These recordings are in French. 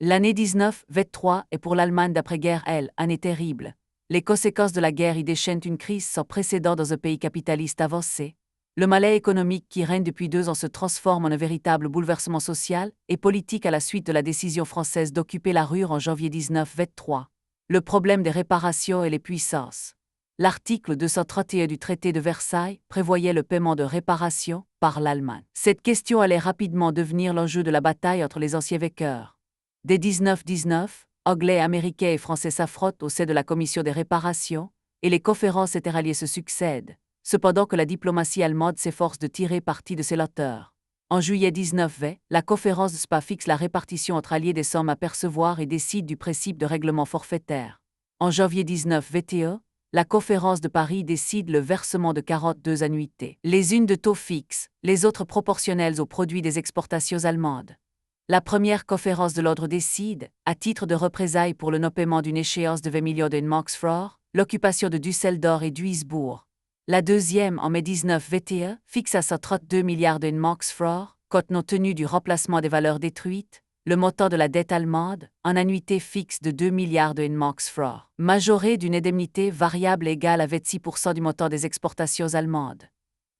L'année 1923 est pour l'Allemagne d'après-guerre, année terrible. Les conséquences de la guerre y déchaînent une crise sans précédent dans un pays capitaliste avancé. Le malaise économique qui règne depuis 2 ans se transforme en un véritable bouleversement social et politique à la suite de la décision française d'occuper la Ruhr en janvier 1923. Le problème des réparations et les puissances. L'article 231 du traité de Versailles prévoyait le paiement de réparations par l'Allemagne. Cette question allait rapidement devenir l'enjeu de la bataille entre les anciens vainqueurs. Dès 1919, Anglais, Américains et Français s'affrontent au sein de la commission des réparations, et les conférences interalliées se succèdent, cependant que la diplomatie allemande s'efforce de tirer parti de ses lenteurs. En juillet 1920, la conférence de Spa fixe la répartition entre alliés des sommes à percevoir et décide du principe de règlement forfaitaire. En janvier 1921, la conférence de Paris décide le versement de 42 annuités, les unes de taux fixes, les autres proportionnelles aux produits des exportations allemandes. La première conférence de l'ordre décide, à titre de représailles pour le non-paiement d'une échéance de 20 millions de Mark-Francs, l'occupation de Düsseldorf et Duisbourg. La deuxième, en mai 1921, fixe à 132 milliards de Mark-Francs, compte tenu du remplacement des valeurs détruites, le montant de la dette allemande, en annuité fixe de 2 milliards de Mark-Francs, majoré d'une indemnité variable égale à 26% du montant des exportations allemandes.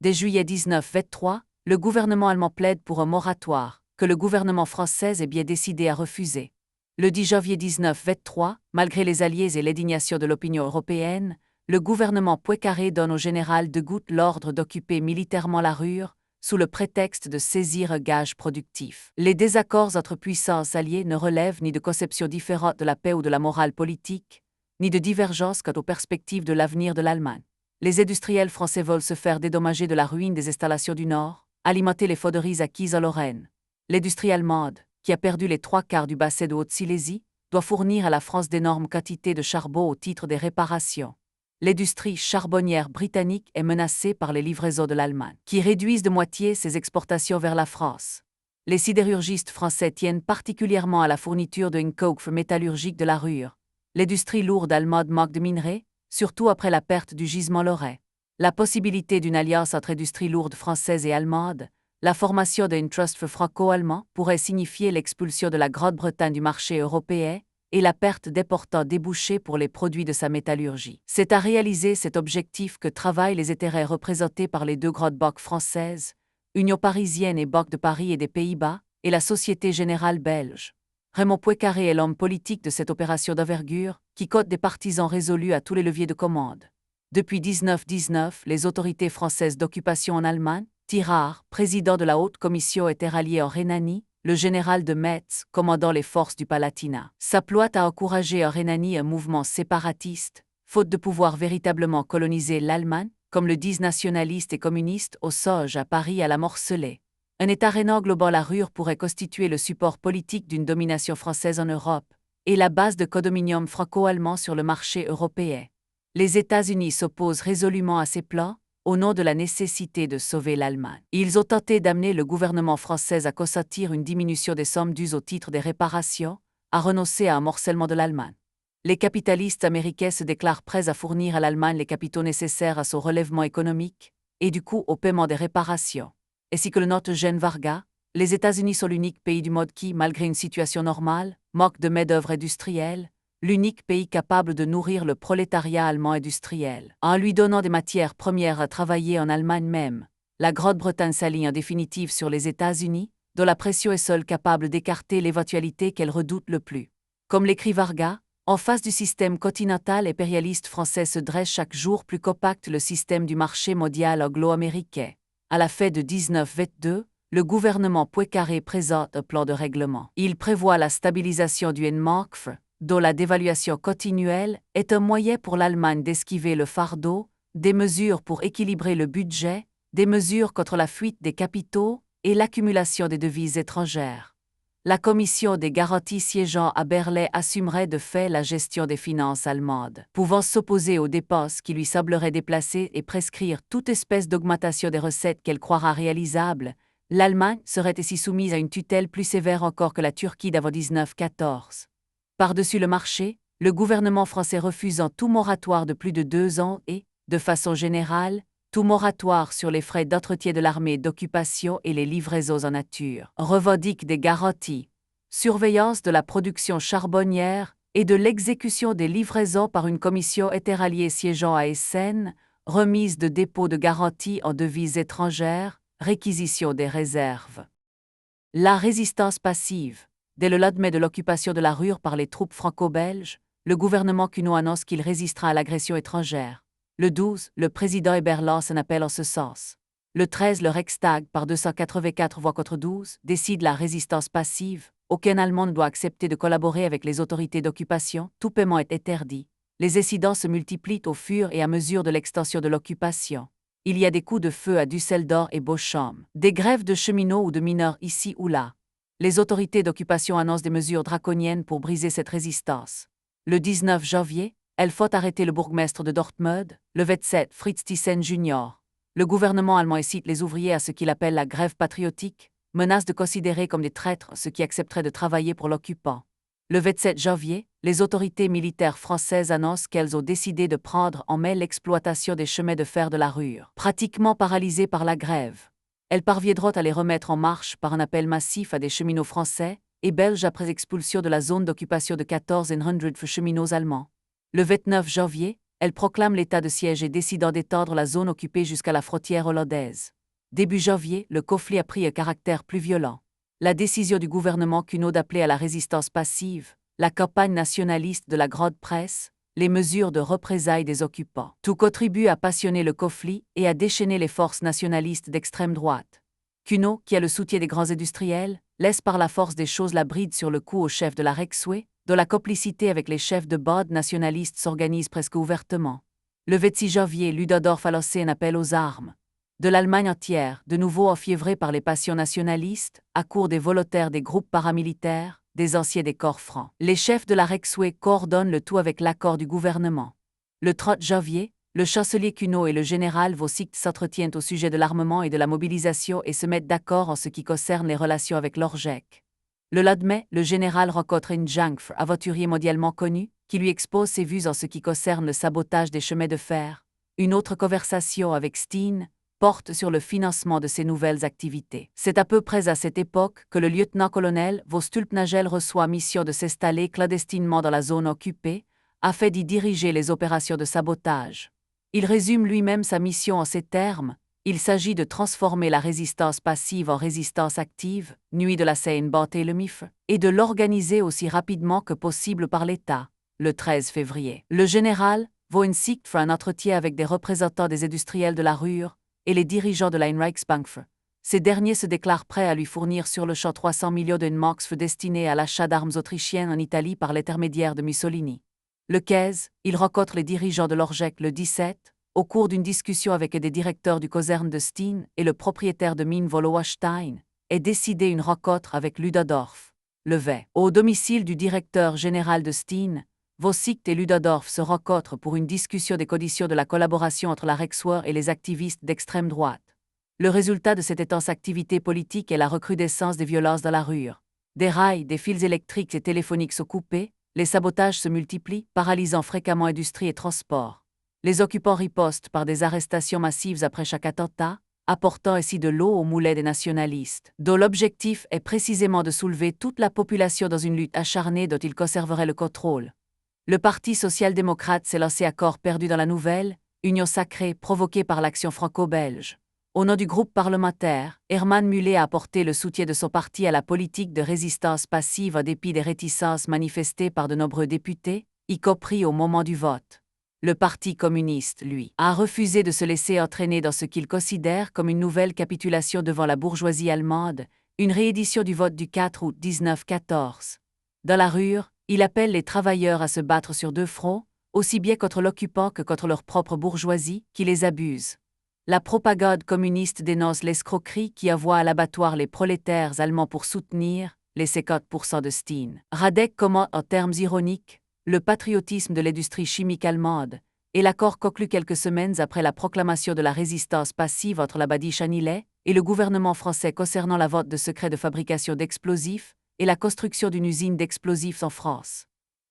Dès juillet 1923, le gouvernement allemand plaide pour un moratoire, que le gouvernement français est bien décidé à refuser. Le 10 janvier 1923, malgré les alliés et l'indignation de l'opinion européenne, le gouvernement Poincaré donne au général de Gaulle l'ordre d'occuper militairement la Ruhr, sous le prétexte de saisir un gage productif. Les désaccords entre puissances alliées ne relèvent ni de conceptions différentes de la paix ou de la morale politique, ni de divergences quant aux perspectives de l'avenir de l'Allemagne. Les industriels français veulent se faire dédommager de la ruine des installations du Nord, alimenter les fonderies acquises en Lorraine. L'industrie allemande, qui a perdu les 3/4 du bassin de Haute-Silésie, doit fournir à la France d'énormes quantités de charbon au titre des réparations. L'industrie charbonnière britannique est menacée par les livraisons de l'Allemagne, qui réduisent de moitié ses exportations vers la France. Les sidérurgistes français tiennent particulièrement à la fourniture de coke métallurgique de la Ruhr. L'industrie lourde allemande manque de minerais, surtout après la perte du gisement lorrais. La possibilité d'une alliance entre industries lourdes françaises et allemandes, la formation d'un trust franco-allemand pourrait signifier l'expulsion de la Grande-Bretagne du marché européen et la perte d'importants débouchés pour les produits de sa métallurgie. C'est à réaliser cet objectif que travaillent les intérêts représentés par les 2 grandes banques françaises, Union parisienne et Banque de Paris et des Pays-Bas, et la Société Générale belge. Raymond Poincaré est l'homme politique de cette opération d'envergure, qui compte des partisans résolus à tous les leviers de commande. Depuis 1919, les autorités françaises d'occupation en Allemagne, Tirard, président de la Haute Commission interalliée en Rhénanie, le général de Metz, commandant les forces du Palatinat, s'emploie à encourager en Rhénanie un mouvement séparatiste, faute de pouvoir véritablement coloniser l'Allemagne, comme le disent nationalistes et communistes au Sauge à Paris à la morcelée. Un État rhénan globant la Ruhr pourrait constituer le support politique d'une domination française en Europe, et la base de condominium franco-allemand sur le marché européen. Les États-Unis s'opposent résolument à ces plans, au nom de la nécessité de sauver l'Allemagne. Ils ont tenté d'amener le gouvernement français à consentir une diminution des sommes dues au titre des réparations, à renoncer à un morcellement de l'Allemagne. Les capitalistes américains se déclarent prêts à fournir à l'Allemagne les capitaux nécessaires à son relèvement économique, et du coup au paiement des réparations. Ainsi que le note Eugène Varga, les États-Unis sont l'unique pays du monde qui, malgré une situation normale, manque de main-d'œuvre industrielle, l'unique pays capable de nourrir le prolétariat allemand industriel. En lui donnant des matières premières à travailler en Allemagne même, la Grande-Bretagne s'aligne en définitive sur les États-Unis, dont la pression est seule capable d'écarter l'éventualité qu'elle redoute le plus. Comme l'écrit Varga, en face du système continental impérialiste français se dresse chaque jour plus compact le système du marché mondial anglo-américain. À la fin de 1922, le gouvernement Poincaré présente un plan de règlement. Il prévoit la stabilisation du Mark, dont la dévaluation continuelle est un moyen pour l'Allemagne d'esquiver le fardeau, des mesures pour équilibrer le budget, des mesures contre la fuite des capitaux et l'accumulation des devises étrangères. La commission des garanties siégeant à Berlin assumerait de fait la gestion des finances allemandes, pouvant s'opposer aux dépenses qui lui sembleraient déplacées et prescrire toute espèce d'augmentation des recettes qu'elle croira réalisables. L'Allemagne serait ainsi soumise à une tutelle plus sévère encore que la Turquie d'avant 1914. Par-dessus le marché, le gouvernement français refusant tout moratoire de plus de 2 ans et, de façon générale, tout moratoire sur les frais d'entretien de l'armée d'occupation et les livraisons en nature, revendique des garanties. surveillance de la production charbonnière et de l'exécution des livraisons par une commission interalliée siégeant à Essen, remise de dépôts de garantie en devises étrangères, réquisition des réserves. La résistance passive. Dès le lendemain de l'occupation de la Ruhr par les troupes franco-belges, le gouvernement Cuno annonce qu'il résistera à l'agression étrangère. Le 12, le président Hébert lance un appel en ce sens. Le 13, le Reichstag, par 284 voix contre 12, décide la résistance passive. Aucun Allemand ne doit accepter de collaborer avec les autorités d'occupation, tout paiement est interdit. Les incidents se multiplient au fur et à mesure de l'extension de l'occupation. Il y a des coups de feu à Düsseldorf et Bochum, des grèves de cheminots ou de mineurs ici ou là. Les autorités d'occupation annoncent des mesures draconiennes pour briser cette résistance. Le 19 janvier, elles font arrêter le bourgmestre de Dortmund, le 27 Fritz Thyssen Jr. Le gouvernement allemand incite les ouvriers à ce qu'il appelle la grève patriotique, menace de considérer comme des traîtres ceux qui accepteraient de travailler pour l'occupant. Le 27 janvier, les autorités militaires françaises annoncent qu'elles ont décidé de prendre en main l'exploitation des chemins de fer de la Ruhr, pratiquement paralysés par la grève. Elles parviendront à les remettre en marche par un appel massif à des cheminots français et belges après expulsion de la zone d'occupation de 1400 cheminots allemands. Le 29 janvier, elles proclament l'état de siège et décidant d'étendre la zone occupée jusqu'à la frontière hollandaise. Début janvier, le conflit a pris un caractère plus violent. La décision du gouvernement Cuno d'appeler à la résistance passive, la campagne nationaliste de la grande presse, les mesures de représailles des occupants. Tout contribue à passionner le conflit et à déchaîner les forces nationalistes d'extrême droite. Cuno, qui a le soutien des grands industriels, laisse par la force des choses la bride sur le cou au chef de la Reichswehr, dont la complicité avec les chefs de bande nationalistes s'organise presque ouvertement. Le 26 janvier, Ludendorff a lancé un appel aux armes. De l'Allemagne entière, de nouveau enfiévrée par les passions nationalistes, à court des volontaires des groupes paramilitaires, des anciens des corps francs. Les chefs de la Reichswehr coordonnent le tout avec l'accord du gouvernement. Le 30 janvier, le chancelier Cuno et le général Vossicht s'entretiennent au sujet de l'armement et de la mobilisation et se mettent d'accord en ce qui concerne les relations avec l'Orgeck. Le lendemain, le général rencontre Jungfer, aventurier mondialement connu, qui lui expose ses vues en ce qui concerne le sabotage des chemins de fer. Une autre conversation avec Steen porte sur le financement de ces nouvelles activités. C'est à peu près à cette époque que le lieutenant-colonel Vostulpnagel reçoit mission de s'installer clandestinement dans la zone occupée, afin d'y diriger les opérations de sabotage. Il résume lui-même sa mission en ces termes: il s'agit de transformer la résistance passive en résistance active, nuit de la Seine et le MIF, et de l'organiser aussi rapidement que possible par l'État. Le 13 février, le général Vossicht fera un entretien avec des représentants des industriels de la Ruhr et les dirigeants de la Reichsbank. Ces derniers se déclarent prêts à lui fournir sur le champ 300 millions de marks destinés à l'achat d'armes autrichiennes en Italie par l'intermédiaire de Mussolini. Le 15, il rencontre les dirigeants de l'Orgeck. Le 17, au cours d'une discussion avec des directeurs du Kaserne de Steen et le propriétaire de mine Voloastein, est décidée une rencontre avec Ludendorff. Le 20, au domicile du directeur général de Steen, Vossicht et Ludendorff se rencontrent pour une discussion des conditions de la collaboration entre la Reichswehr et les activistes d'extrême droite. Le résultat de cette intense activité politique est la recrudescence des violences dans la Ruhr. Des rails, des fils électriques et téléphoniques sont coupés, les sabotages se multiplient, paralysant fréquemment industrie et transport. Les occupants ripostent par des arrestations massives après chaque attentat, apportant ainsi de l'eau au moulin des nationalistes, dont l'objectif est précisément de soulever toute la population dans une lutte acharnée dont ils conserveraient le contrôle. Le Parti social-démocrate s'est lancé à corps perdu dans la nouvelle union sacrée provoquée par l'action franco-belge. Au nom du groupe parlementaire, Hermann Müller a apporté le soutien de son parti à la politique de résistance passive en dépit des réticences manifestées par de nombreux députés, y compris au moment du vote. Le Parti communiste, lui, a refusé de se laisser entraîner dans ce qu'il considère comme une nouvelle capitulation devant la bourgeoisie allemande, une réédition du vote du 4 août 1914. Dans la Ruhr, il appelle les travailleurs à se battre sur deux fronts, aussi bien contre l'occupant que contre leur propre bourgeoisie, qui les abuse. La propagande communiste dénonce l'escroquerie qui envoie à l'abattoir les prolétaires allemands pour soutenir les 50% de Steen. Radek commente en termes ironiques le patriotisme de l'industrie chimique allemande, et l'accord conclu quelques semaines après la proclamation de la résistance passive entre l'Abadie Chanillet et le gouvernement français concernant la vente de secrets de fabrication d'explosifs et la construction d'une usine d'explosifs en France.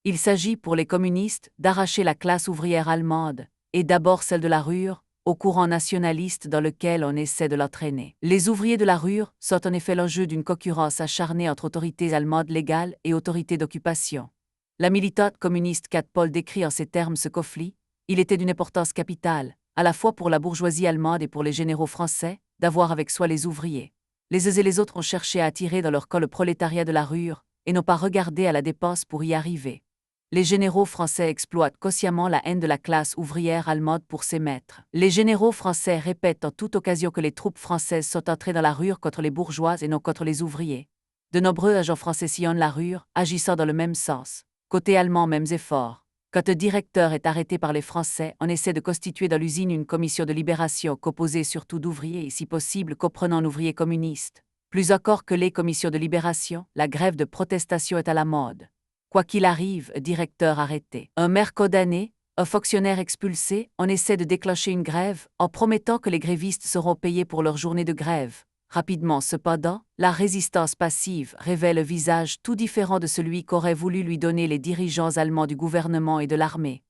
Il s'agit pour les communistes d'arracher la classe ouvrière allemande, et d'abord celle de la Ruhr, au courant nationaliste dans lequel on essaie de l'entraîner. Les ouvriers de la Ruhr sont en effet l'enjeu d'une concurrence acharnée entre autorités allemandes légales et autorités d'occupation. La militante communiste Kat Paul décrit en ces termes ce conflit. Il était d'une importance capitale, à la fois pour la bourgeoisie allemande et pour les généraux français, d'avoir avec soi les ouvriers. Les uns et les autres ont cherché à attirer dans leur camp le prolétariat de la Ruhr et n'ont pas regardé à la dépense pour y arriver. Les généraux français exploitent consciemment la haine de la classe ouvrière allemande pour ses maîtres. Les généraux français répètent en toute occasion que les troupes françaises sont entrées dans la Ruhr contre les bourgeois et non contre les ouvriers. De nombreux agents français sillonnent la Ruhr, agissant dans le même sens. Côté allemand, mêmes efforts. Quand un directeur est arrêté par les Français, on essaie de constituer dans l'usine une commission de libération composée surtout d'ouvriers et si possible comprenant un ouvrier communiste. Plus encore que les commissions de libération, la grève de protestation est à la mode. Quoi qu'il arrive, directeur arrêté, un maire condamné, un fonctionnaire expulsé, on essaie de déclencher une grève en promettant que les grévistes seront payés pour leur journée de grève. Rapidement cependant, la résistance passive révèle un visage tout différent de celui qu'auraient voulu lui donner les dirigeants allemands du gouvernement et de l'armée.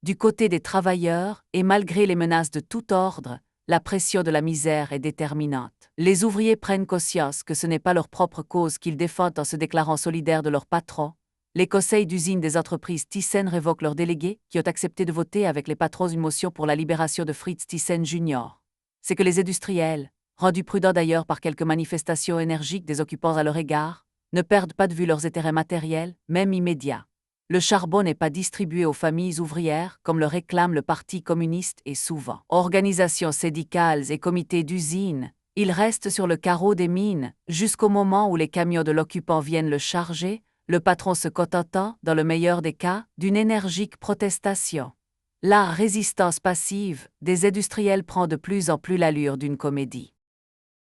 Du côté des travailleurs, et malgré les menaces de tout ordre, la pression de la misère est déterminante. Les ouvriers prennent conscience que ce n'est pas leur propre cause qu'ils défendent en se déclarant solidaires de leur patron. Les conseils d'usine des entreprises Thyssen révoquent leurs délégués qui ont accepté de voter avec les patrons une motion pour la libération de Fritz Thyssen Jr. C'est que les industriels, rendus prudents d'ailleurs par quelques manifestations énergiques des occupants à leur égard, ne perdent pas de vue leurs intérêts matériels, même immédiats. Le charbon n'est pas distribué aux familles ouvrières comme le réclame le Parti communiste et souvent. Organisations syndicales et comités d'usine, il reste sur le carreau des mines jusqu'au moment où les camions de l'occupant viennent le charger, le patron se contentant, dans le meilleur des cas, d'une énergique protestation. La résistance passive des industriels prend de plus en plus l'allure d'une comédie.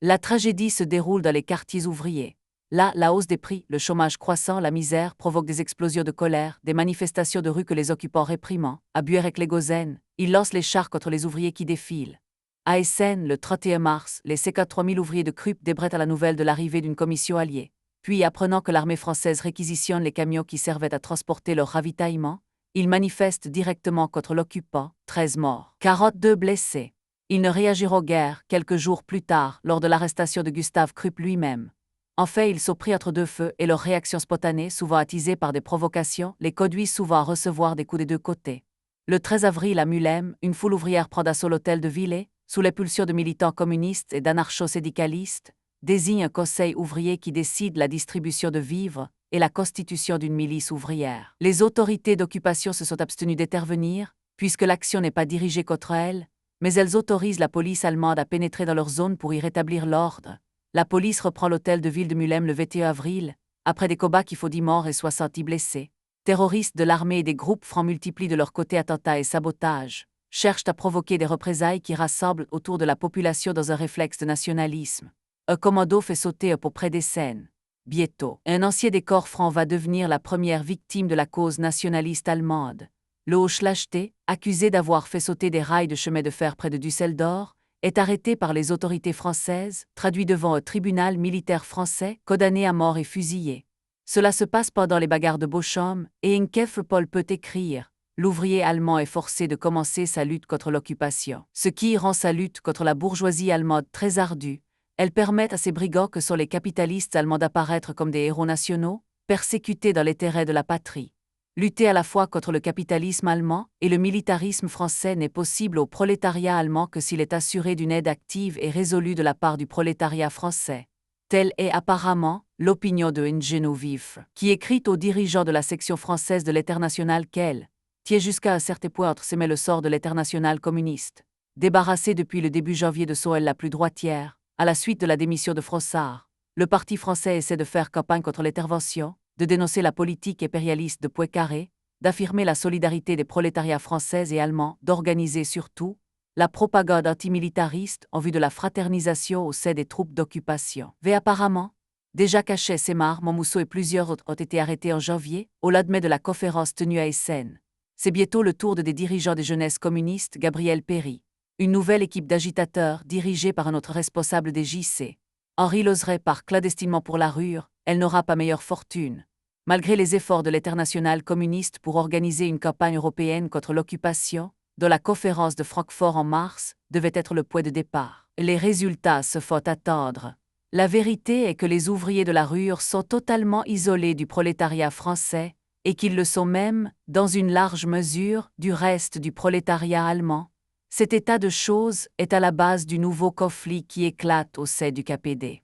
La tragédie se déroule dans les quartiers ouvriers. Là, la hausse des prix, le chômage croissant, la misère provoquent des explosions de colère, des manifestations de rue que les occupants réprimant. À Buerek-Legozen, ils lancent les chars contre les ouvriers qui défilent. À Essen, le 31 mars, les 53 000 ouvriers de Krupp débrètent à la nouvelle de l'arrivée d'une commission alliée. Puis, apprenant que l'armée française réquisitionne les camions qui servaient à transporter leur ravitaillement, ils manifestent directement contre l'occupant, 13 morts, 42 blessés. Ils ne réagiront guère quelques jours plus tard lors de l'arrestation de Gustav Krupp lui-même. En fait, ils sont pris entre deux feux et leur réaction spontanée, souvent attisée par des provocations, les conduit souvent à recevoir des coups des deux côtés. Le 13 avril à Mulheim, une foule ouvrière prend d'assaut l'hôtel de Ville, sous l'impulsion de militants communistes et d'anarcho-syndicalistes, désigne un conseil ouvrier qui décide la distribution de vivres et la constitution d'une milice ouvrière. Les autorités d'occupation se sont abstenues d'intervenir, puisque l'action n'est pas dirigée contre elles, mais elles autorisent la police allemande à pénétrer dans leur zone pour y rétablir l'ordre. La police reprend l'hôtel de ville de Mulheim le 21 avril, après des combats qui font 10 morts et 60 blessés. Terroristes de l'armée et des groupes francs multiplient de leur côté attentats et sabotages, cherchent à provoquer des représailles qui rassemblent autour de la population dans un réflexe de nationalisme. Un commando fait sauter un pot près des scènes. Bientôt, un ancien des corps francs va devenir la première victime de la cause nationaliste allemande. Le Hochschlachte, accusé d'avoir fait sauter des rails de chemin de fer près de Düsseldorf, est arrêté par les autorités françaises, traduit devant un tribunal militaire français, condamné à mort et fusillé. Cela se passe pendant les bagarres de Bochum, et Inkelfrepol peut écrire « L'ouvrier allemand est forcé de commencer sa lutte contre l'occupation », ce qui rend sa lutte contre la bourgeoisie allemande très ardue. Elles permettent à ces brigands que sont les capitalistes allemands d'apparaître comme des héros nationaux, persécutés dans l'intérêt de la patrie. Lutter à la fois contre le capitalisme allemand et le militarisme français n'est possible au prolétariat allemand que s'il est assuré d'une aide active et résolue de la part du prolétariat français. Telle est apparemment l'opinion de Geneviève, qui écrit aux dirigeants de la section française de l'Internationale qu'elle tient jusqu'à un certain point entre ses mains le sort de l'Internationale communiste. Débarrassée depuis le début janvier de son aile la plus droitière, à la suite de la démission de Frossard, le Parti français essaie de faire campagne contre l'intervention, de dénoncer la politique impérialiste de Poincaré, d'affirmer la solidarité des prolétariats français et allemands, d'organiser surtout la propagande antimilitariste en vue de la fraternisation au sein des troupes d'occupation. Apparemment, déjà Cachet, Semar, Montmousseau et plusieurs autres ont été arrêtés en janvier, au lendemain de la conférence tenue à Essen. C'est bientôt le tour des dirigeants des jeunesses communistes, Gabriel Péry. Une nouvelle équipe d'agitateurs dirigée par un autre responsable des JC. Henri Lozeret part clandestinement pour la Ruhr, elle n'aura pas meilleure fortune. Malgré les efforts de l'Internationale communiste pour organiser une campagne européenne contre l'occupation, de la conférence de Francfort en mars, devait être le point de départ. Les résultats se font attendre. La vérité est que les ouvriers de la Ruhr sont totalement isolés du prolétariat français, et qu'ils le sont même, dans une large mesure, du reste du prolétariat allemand. Cet état de choses est à la base du nouveau conflit qui éclate au sein du KPD.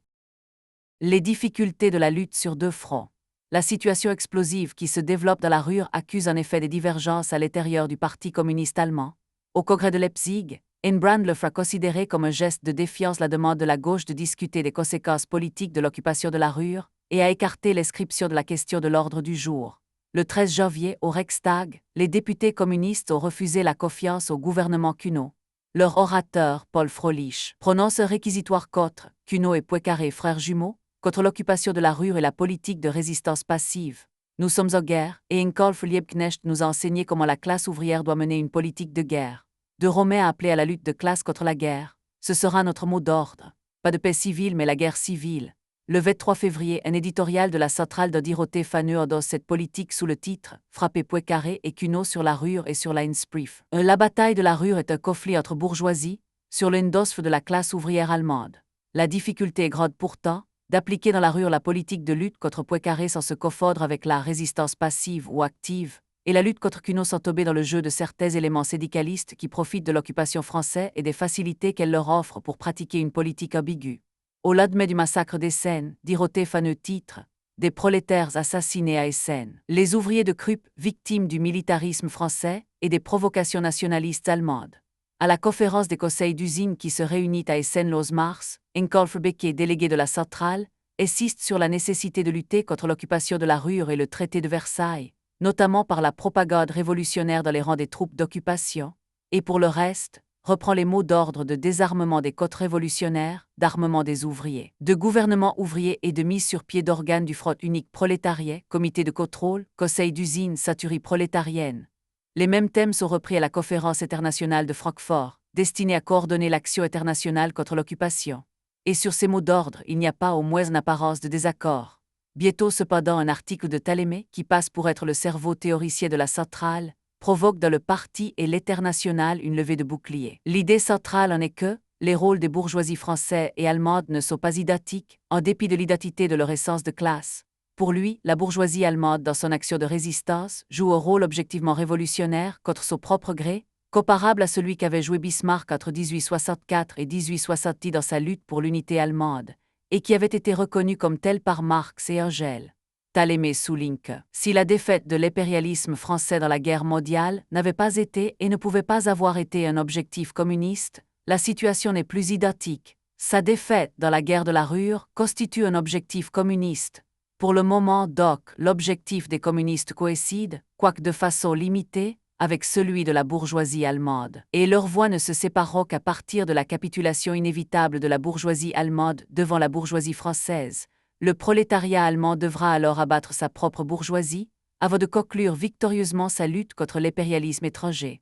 Les difficultés de la lutte sur deux fronts. La situation explosive qui se développe dans la Ruhr accuse en effet des divergences à l'intérieur du Parti communiste allemand. Au congrès de Leipzig, Brandl fera considérer comme un geste de défiance la demande de la gauche de discuter des conséquences politiques de l'occupation de la Ruhr et a écarté l'inscription de la question de l'ordre du jour. Le 13 janvier, au Reichstag, les députés communistes ont refusé la confiance au gouvernement Cuno. Leur orateur, Paul Froelich, prononce un réquisitoire contre Cuno et Poincaré, frères jumeaux, contre l'occupation de la Ruhr et la politique de résistance passive. Nous sommes en guerre, et Ingolf Liebknecht nous a enseigné comment la classe ouvrière doit mener une politique de guerre. De Romain a appelé à la lutte de classe contre la guerre. Ce sera notre mot d'ordre. Pas de paix civile, mais la guerre civile. Le 23 février, un éditorial de la centrale de Dorothée Faneux endosse cette politique sous le titre « Frapper Poincaré et Cuno sur la Ruhr et sur la Innsbruck ». La bataille de la Ruhr est un conflit entre bourgeoisie, sur l'Indosf de la classe ouvrière allemande. La difficulté est grande pourtant d'appliquer dans la Ruhr la politique de lutte contre Poincaré sans se confondre avec la résistance passive ou active, et la lutte contre Cuno sans tomber dans le jeu de certains éléments syndicalistes qui profitent de l'occupation française et des facilités qu'elle leur offre pour pratiquer une politique ambiguë. Au lendemain du massacre d'Essen, Dorothée Faneux titre « Des prolétaires assassinés à Essen ». Les ouvriers de Krupp, victimes du militarisme français et des provocations nationalistes allemandes. À la conférence des conseils d'usine qui se réunit à Essen le 11 mars, Ingolf Becker, délégué de la centrale, insiste sur la nécessité de lutter contre l'occupation de la Ruhr et le traité de Versailles, notamment par la propagande révolutionnaire dans les rangs des troupes d'occupation, et pour le reste, reprend les mots d'ordre de désarmement des contre-révolutionnaires, d'armement des ouvriers, de gouvernement ouvrier et de mise sur pied d'organes du Front unique prolétariat, comité de contrôle, conseil d'usine, saturie prolétarienne. Les mêmes thèmes sont repris à la conférence internationale de Francfort, destinée à coordonner l'action internationale contre l'occupation. Et sur ces mots d'ordre, il n'y a pas au moins une apparence de désaccord. Bientôt cependant un article de Talémé, qui passe pour être le cerveau théoricien de la centrale, provoque dans le parti et l'international une levée de boucliers. L'idée centrale en est que les rôles des bourgeoisies françaises et allemandes ne sont pas identiques, en dépit de l'identité de leur essence de classe. Pour lui, la bourgeoisie allemande, dans son action de résistance, joue un rôle objectivement révolutionnaire contre son propre gré, comparable à celui qu'avait joué Bismarck entre 1864 et 1870 dans sa lutte pour l'unité allemande, et qui avait été reconnu comme tel par Marx et Engels. Talémé souligne que, si la défaite de l'impérialisme français dans la guerre mondiale n'avait pas été et ne pouvait pas avoir été un objectif communiste, la situation n'est plus identique. Sa défaite dans la guerre de la Ruhr constitue un objectif communiste. Pour le moment, donc, l'objectif des communistes coïncide, quoique de façon limitée, avec celui de la bourgeoisie allemande, et leurs voix ne se sépareront qu'à partir de la capitulation inévitable de la bourgeoisie allemande devant la bourgeoisie française. Le prolétariat allemand devra alors abattre sa propre bourgeoisie, avant de conclure victorieusement sa lutte contre l'impérialisme étranger.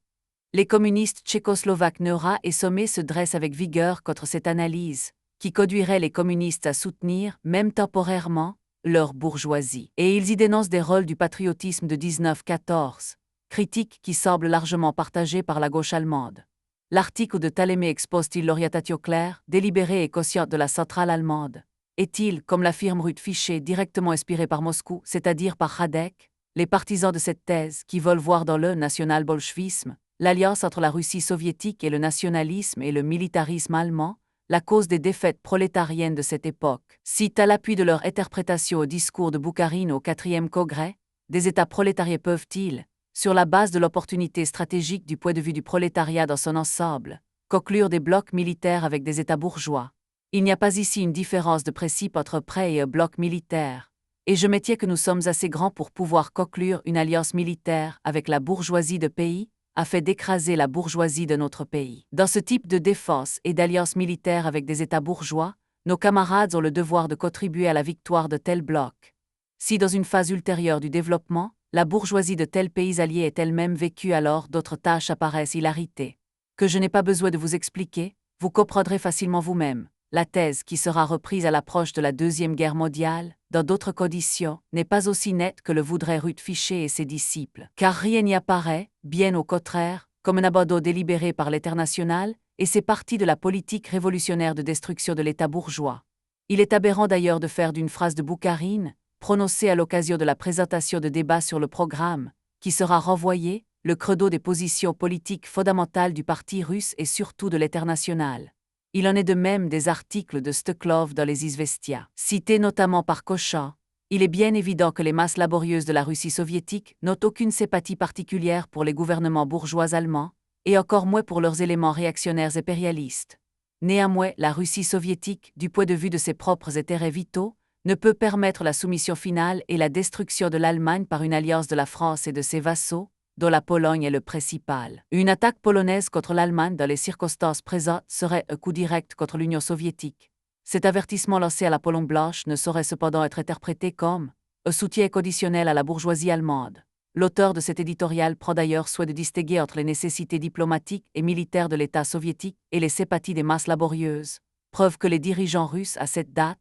Les communistes tchécoslovaques Neura et Sommet se dressent avec vigueur contre cette analyse, qui conduirait les communistes à soutenir, même temporairement, leur bourgeoisie. Et ils y dénoncent des rôles du patriotisme de 1914, critique qui semble largement partagée par la gauche allemande. L'article de Talémé expose-t-il l'orientation claire, délibérée et consciente de la centrale allemande? Est-il, comme l'affirme Ruth Fischer, directement inspiré par Moscou, c'est-à-dire par Radek? Les partisans de cette thèse, qui veulent voir dans le national-bolchevisme, l'alliance entre la Russie soviétique et le nationalisme et le militarisme allemand, la cause des défaites prolétariennes de cette époque, citent à l'appui de leur interprétation au discours de Boukharine au 4e congrès, des États prolétariés peuvent-ils, sur la base de l'opportunité stratégique du point de vue du prolétariat dans son ensemble, conclure des blocs militaires avec des États bourgeois? Il n'y a pas ici une différence de principe entre prêt et un bloc militaire, et je maintiens que nous sommes assez grands pour pouvoir conclure une alliance militaire avec la bourgeoisie de pays, afin d'écraser la bourgeoisie de notre pays. Dans ce type de défense et d'alliance militaire avec des États bourgeois, nos camarades ont le devoir de contribuer à la victoire de tels blocs. Si dans une phase ultérieure du développement, la bourgeoisie de tels pays alliés est elle-même vécue, alors d'autres tâches apparaissent hilarité. Que je n'ai pas besoin de vous expliquer, vous comprendrez facilement vous-même. La thèse qui sera reprise à l'approche de la Deuxième Guerre mondiale, dans d'autres conditions, n'est pas aussi nette que le voudraient Ruth Fischer et ses disciples, car rien n'y apparaît, bien au contraire, comme un abandon délibéré par l'Internationale, et c'est partie de la politique révolutionnaire de destruction de l'État bourgeois. Il est aberrant d'ailleurs de faire d'une phrase de Boukharine, prononcée à l'occasion de la présentation de débats sur le programme, qui sera renvoyé, le credo des positions politiques fondamentales du parti russe et surtout de l'Internationale. Il en est de même des articles de Steklov dans les Izvestia, cités notamment par Cochin. Il est bien évident que les masses laborieuses de la Russie soviétique n'ont aucune sympathie particulière pour les gouvernements bourgeois allemands, et encore moins pour leurs éléments réactionnaires impérialistes. Néanmoins, la Russie soviétique, du point de vue de ses propres intérêts vitaux, ne peut permettre la soumission finale et la destruction de l'Allemagne par une alliance de la France et de ses vassaux, dont la Pologne est le principal. Une attaque polonaise contre l'Allemagne dans les circonstances présentes serait un coup direct contre l'Union soviétique. Cet avertissement lancé à la Pologne blanche ne saurait cependant être interprété comme un soutien inconditionnel à la bourgeoisie allemande. L'auteur de cet éditorial prend d'ailleurs soin de distinguer entre les nécessités diplomatiques et militaires de l'État soviétique et les sympathies des masses laborieuses, preuve que les dirigeants russes à cette date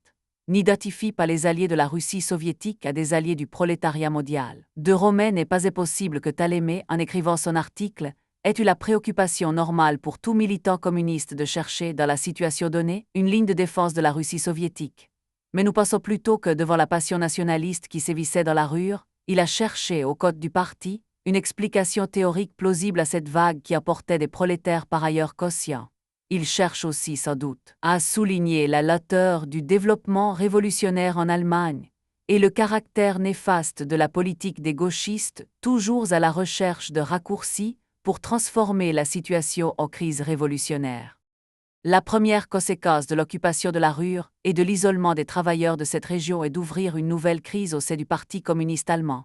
n'identifient pas les alliés de la Russie soviétique à des alliés du prolétariat mondial. De Romain n'est pas impossible que Talémé, en écrivant son article, ait eu la préoccupation normale pour tout militant communiste de chercher, dans la situation donnée, une ligne de défense de la Russie soviétique. Mais nous pensons plutôt que, devant la passion nationaliste qui sévissait dans la rue, il a cherché, aux côtes du parti, une explication théorique plausible à cette vague qui apportait des prolétaires par ailleurs conscients. Il cherche aussi, sans doute, à souligner la lenteur du développement révolutionnaire en Allemagne et le caractère néfaste de la politique des gauchistes, toujours à la recherche de raccourcis pour transformer la situation en crise révolutionnaire. La première conséquence de l'occupation de la Ruhr et de l'isolement des travailleurs de cette région est d'ouvrir une nouvelle crise au sein du Parti communiste allemand.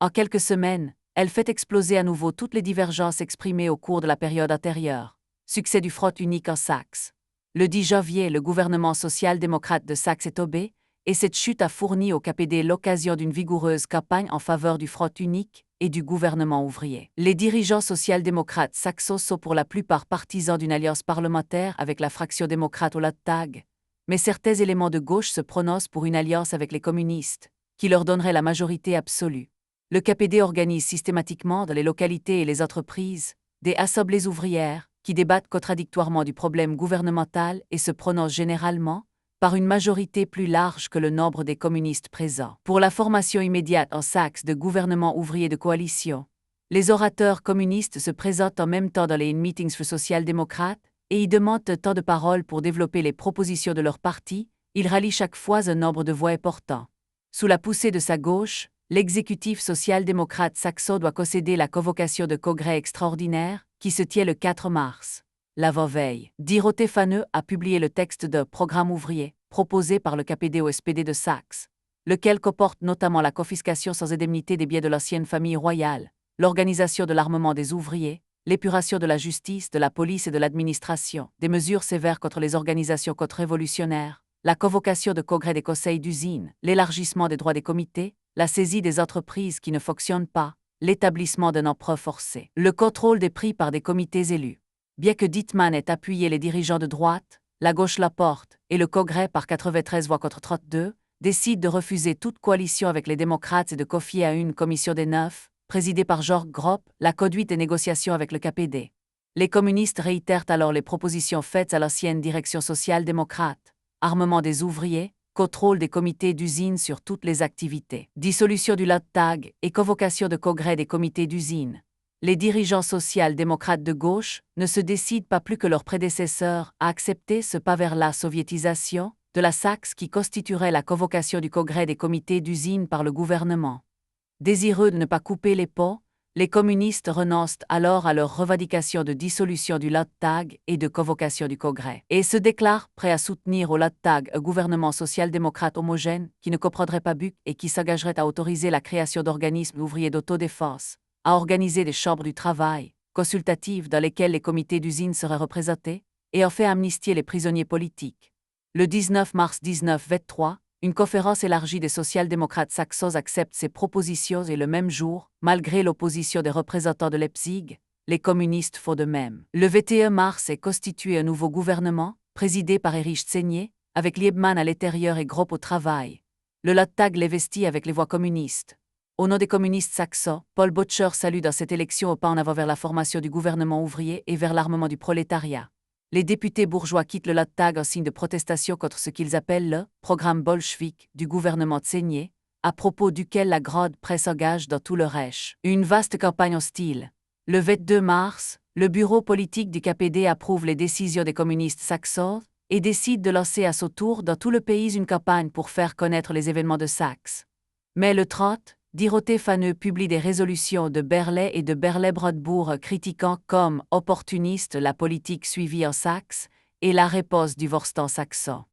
En quelques semaines, elle fait exploser à nouveau toutes les divergences exprimées au cours de la période antérieure. Succès du Front unique en Saxe. Le 10 janvier, le gouvernement social-démocrate de Saxe est tombé, et cette chute a fourni au KPD l'occasion d'une vigoureuse campagne en faveur du Front unique et du gouvernement ouvrier. Les dirigeants social-démocrates saxons sont pour la plupart partisans d'une alliance parlementaire avec la fraction démocrate au Landtag, mais certains éléments de gauche se prononcent pour une alliance avec les communistes, qui leur donnerait la majorité absolue. Le KPD organise systématiquement dans les localités et les entreprises des assemblées ouvrières qui débattent contradictoirement du problème gouvernemental et se prononcent généralement par une majorité plus large que le nombre des communistes présents. Pour la formation immédiate en Saxe de gouvernements ouvriers de coalition, les orateurs communistes se présentent en même temps dans les meetings social-démocrates et y demandent un temps de parole pour développer les propositions de leur parti. Ils rallient chaque fois un nombre de voix important. Sous la poussée de sa gauche, l'exécutif social-démocrate saxon doit concéder la convocation de congrès extraordinaire qui se tient le 4 mars. L'avant-veille, Dorothée Faneux a publié le texte de programme ouvrier proposé par le KPD au SPD de Saxe, lequel comporte notamment la confiscation sans indemnité des biens de l'ancienne famille royale, l'organisation de l'armement des ouvriers, l'épuration de la justice, de la police et de l'administration, des mesures sévères contre les organisations contre-révolutionnaires, la convocation de congrès des conseils d'usine, l'élargissement des droits des comités, la saisie des entreprises qui ne fonctionnent pas, l'établissement d'un emprunt forcé, le contrôle des prix par des comités élus. Bien que Dittmann ait appuyé les dirigeants de droite, la gauche l'emporte et le Congrès, par 93 voix contre 32, décide de refuser toute coalition avec les démocrates et de confier à une commission des 9, présidée par Georg Gropp, la conduite des négociations avec le KPD. Les communistes réitèrent alors les propositions faites à l'ancienne direction social-démocrate: armement des ouvriers, contrôle des comités d'usine sur toutes les activités, dissolution du Landtag et convocation de congrès des comités d'usine. Les dirigeants social-démocrates de gauche ne se décident pas plus que leurs prédécesseurs à accepter ce pas vers la soviétisation de la Saxe qui constituerait la convocation du congrès des comités d'usine par le gouvernement. Désireux de ne pas couper les ponts, les communistes renoncent alors à leur revendication de dissolution du Landtag et de convocation du Congrès, et se déclarent prêts à soutenir au Landtag un gouvernement social-démocrate homogène qui ne comprendrait pas Buck et qui s'engagerait à autoriser la création d'organismes ouvriers d'autodéfense, à organiser des chambres du travail consultatives dans lesquelles les comités d'usine seraient représentés, et enfin amnistier les prisonniers politiques. Le 19 mars 1923, une conférence élargie des social-démocrates saxons accepte ces propositions et le même jour, malgré l'opposition des représentants de Leipzig, les communistes font de même. Le 21 mars est constitué un nouveau gouvernement, présidé par Erich Tseigné, avec Liebmann à l'intérieur et Gropp au travail. Le Landtag l'investit avec les voix communistes. Au nom des communistes saxons, Paul Butcher salue dans cette élection au pas en avant vers la formation du gouvernement ouvrier et vers l'armement du prolétariat. Les députés bourgeois quittent le Landtag en signe de protestation contre ce qu'ils appellent le « programme bolchevique » du gouvernement Tseigné, à propos duquel la grande presse engage dans tout le Reich une vaste campagne hostile. Le 22 mars, le bureau politique du KPD approuve les décisions des communistes saxons et décide de lancer à son tour dans tout le pays une campagne pour faire connaître les événements de Saxe. Mais le 30, Dorothée Faneux publie des résolutions de Berlay et de Berlay-Brandebourg critiquant comme opportuniste la politique suivie en Saxe et la réponse du Vorstand saxon.